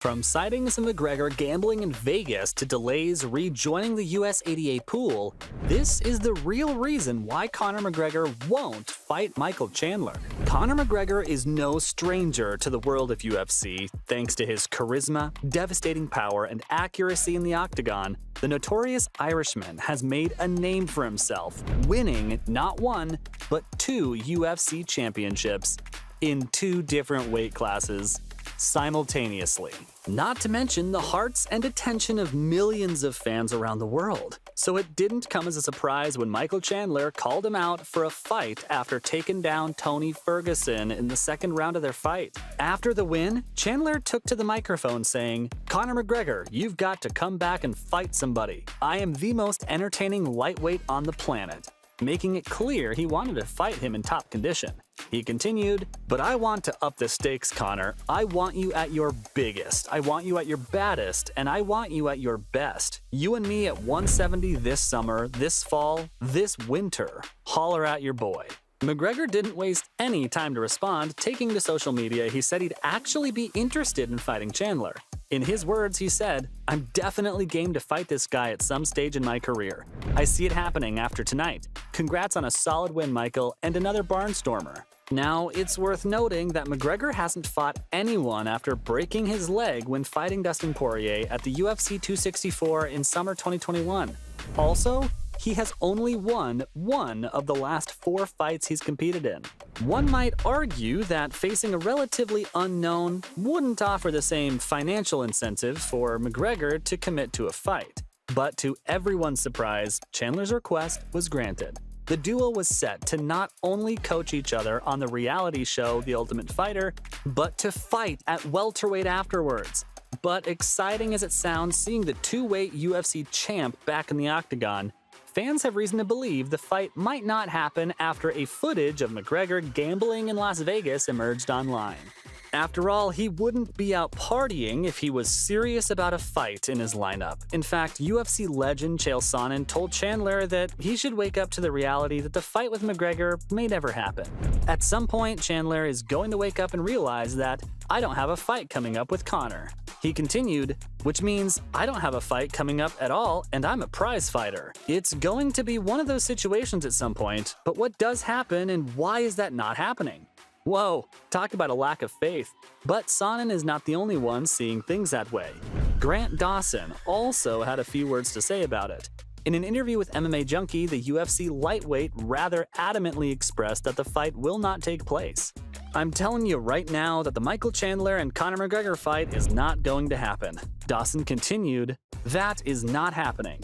From sightings of McGregor gambling in Vegas to delays rejoining the US ADA pool, this is the real reason why Conor McGregor won't fight Michael Chandler. Conor McGregor is no stranger to the world of UFC. Thanks to his charisma, devastating power, and accuracy in the octagon, the notorious Irishman has made a name for himself, winning not one, but 2 UFC championships in 2 different weight classes simultaneously. Not to mention the hearts and attention of millions of fans around the world. So it didn't come as a surprise when Michael Chandler called him out for a fight after taking down Tony Ferguson in the second round of their fight. After the win, Chandler took to the microphone saying, "Conor McGregor, you've got to come back and fight somebody. I am the most entertaining lightweight on the planet," making it clear he wanted to fight him in top condition. He continued, "But I want to up the stakes, Conor. I want you at your biggest, I want you at your baddest, and I want you at your best. You and me at 170 this summer, this fall, this winter. Holler at your boy." McGregor didn't waste any time to respond. Taking to social media, he said he'd actually be interested in fighting Chandler. In his words, he said, "I'm definitely game to fight this guy at some stage in my career. I see it happening after tonight. Congrats on a solid win, Michael, and another barnstormer." Now, it's worth noting that McGregor hasn't fought anyone after breaking his leg when fighting Dustin Poirier at the UFC 264 in summer 2021. Also, he has only won 1 of the last 4 fights he's competed in. One might argue that facing a relatively unknown wouldn't offer the same financial incentive for McGregor to commit to a fight. But to everyone's surprise, Chandler's request was granted. The duo was set to not only coach each other on the reality show The Ultimate Fighter, but to fight at welterweight afterwards. But exciting as it sounds seeing the 2-weight UFC champ back in the octagon, fans have reason to believe the fight might not happen after a footage of McGregor gambling in Las Vegas emerged online. After all, he wouldn't be out partying if he was serious about a fight in his lineup. In fact, UFC legend Chael Sonnen told Chandler that he should wake up to the reality that the fight with McGregor may never happen. At some point, Chandler is going to wake up and realize that, "I don't have a fight coming up with Conor." He continued, "Which means I don't have a fight coming up at all, and I'm a prize fighter." It's going to be one of those situations at some point, but what does happen and why is that not happening? Whoa, talk about a lack of faith. But Sonnen is not the only one seeing things that way. Grant Dawson also had a few words to say about it. In an interview with MMA Junkie, the UFC lightweight rather adamantly expressed that the fight will not take place. "I'm telling you right now that the Michael Chandler and Conor McGregor fight is not going to happen." Dawson continued, "That is not happening.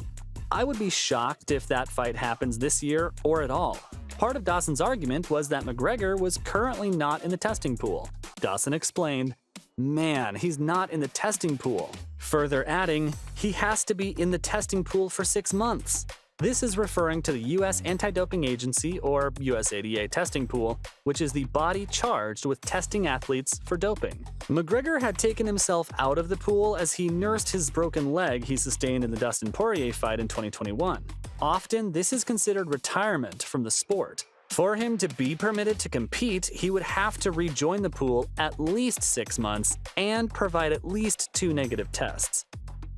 I would be shocked if that fight happens this year or at all." Part of Dawson's argument was that McGregor was currently not in the testing pool. Dawson explained, "Man, he's not in the testing pool." Further adding, "He has to be in the testing pool for 6 months." This is referring to the U.S. Anti-Doping Agency, or USADA testing pool, which is the body charged with testing athletes for doping. McGregor had taken himself out of the pool as he nursed his broken leg he sustained in the Dustin Poirier fight in 2021. Often, this is considered retirement from the sport. For him to be permitted to compete, he would have to rejoin the pool at least 6 months and provide at least 2 negative tests.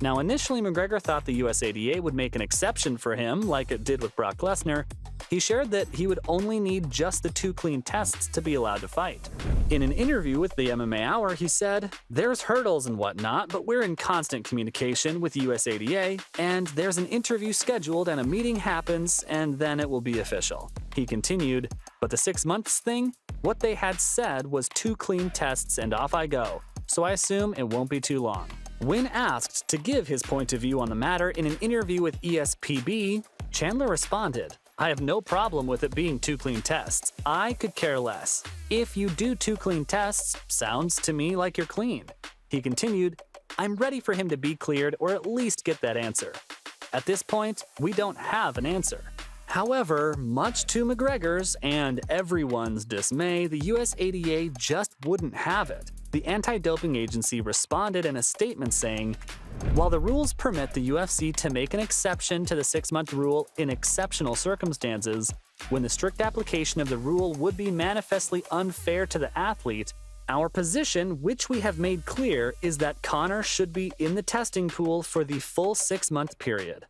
Now, initially, McGregor thought the USADA would make an exception for him, like it did with Brock Lesnar. He shared that he would only need just the 2 clean tests to be allowed to fight. In an interview with the MMA Hour, he said, "There's hurdles and whatnot, but we're in constant communication with USADA, and there's an interview scheduled and a meeting happens, and then it will be official." He continued, "But the 6 months thing? What they had said was 2 clean tests and off I go, so I assume it won't be too long." When asked to give his point of view on the matter in an interview with ESPB, Chandler responded, "I have no problem with it being 2 clean tests. I could care less. If you do 2 clean tests, sounds to me like you're clean." He continued, "I'm ready for him to be cleared or at least get that answer. At this point, we don't have an answer." However, much to McGregor's and everyone's dismay, the USADA just wouldn't have it. The Anti-Doping Agency responded in a statement saying, "While the rules permit the UFC to make an exception to the 6-month rule in exceptional circumstances, when the strict application of the rule would be manifestly unfair to the athlete, Our position, which we have made clear, is that Conor should be in the testing pool for the full 6-month period.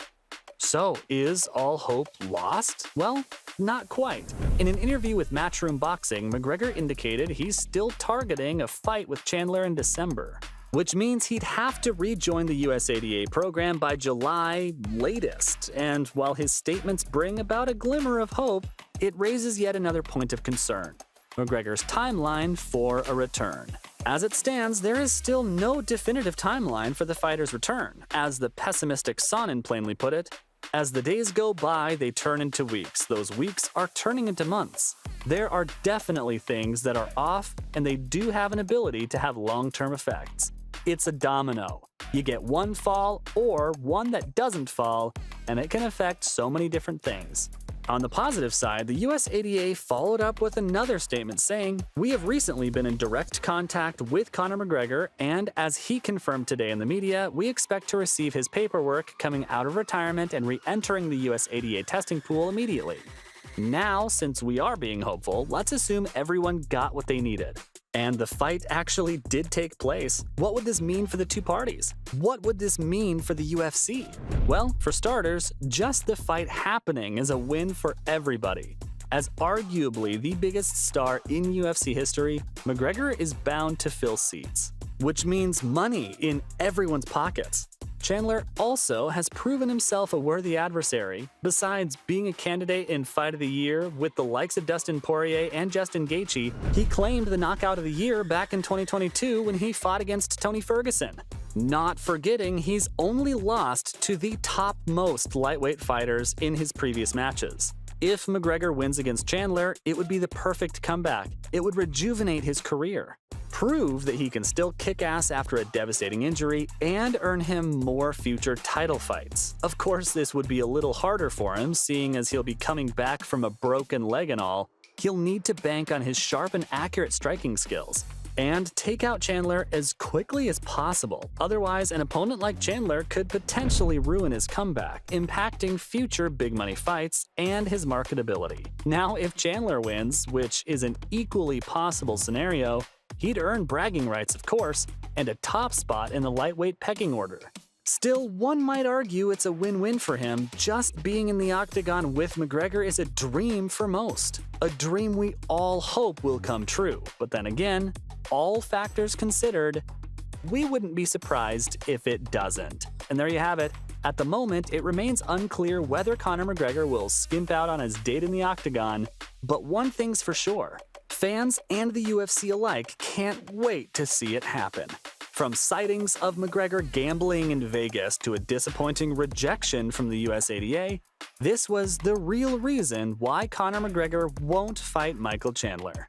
So, is all hope lost? Well, not quite. In an interview with Matchroom Boxing, McGregor indicated he's still targeting a fight with Chandler in December, which means he'd have to rejoin the USADA program by July latest. And while his statements bring about a glimmer of hope, it raises yet another point of concern: McGregor's timeline for a return. As it stands, there is still no definitive timeline for the fighter's return. As the pessimistic Sonnen plainly put it, "As the days go by, they turn into weeks. Those weeks are turning into months." There are definitely things that are off, and they do have an ability to have long-term effects. It's a domino. You get one fall or one that doesn't fall, and it can affect so many different things. On the positive side, the USADA followed up with another statement saying, "We have recently been in direct contact with Conor McGregor, and as he confirmed today in the media, we expect to receive his paperwork coming out of retirement and re-entering the USADA testing pool immediately." Now, since we are being hopeful, let's assume everyone got what they needed, and the fight actually did take place. What would this mean for the two parties? What would this mean for the UFC? Well, for starters, just the fight happening is a win for everybody. As arguably the biggest star in UFC history, McGregor is bound to fill seats, which means money in everyone's pockets. Chandler also has proven himself a worthy adversary. Besides being a candidate in Fight of the Year with the likes of Dustin Poirier and Justin Gaethje, he claimed the Knockout of the Year back in 2022 when he fought against Tony Ferguson. Not forgetting he's only lost to the top-most lightweight fighters in his previous matches. If McGregor wins against Chandler, it would be the perfect comeback. It would rejuvenate his career, prove that he can still kick ass after a devastating injury, and earn him more future title fights. Of course, this would be a little harder for him, seeing as he'll be coming back from a broken leg and all. He'll need to bank on his sharp and accurate striking skills and take out Chandler as quickly as possible. Otherwise, an opponent like Chandler could potentially ruin his comeback, impacting future big money fights and his marketability. Now, if Chandler wins, which is an equally possible scenario, he'd earn bragging rights, of course, and a top spot in the lightweight pecking order. Still, one might argue it's a win-win for him. Just being in the octagon with McGregor is a dream for most. A dream we all hope will come true. But then again, all factors considered, we wouldn't be surprised if it doesn't. And there you have it. At the moment, it remains unclear whether Conor McGregor will skimp out on his date in the octagon, but one thing's for sure: fans and the UFC alike can't wait to see it happen. From sightings of McGregor gambling in Vegas to a disappointing rejection from the USADA, this was the real reason why Conor McGregor won't fight Michael Chandler.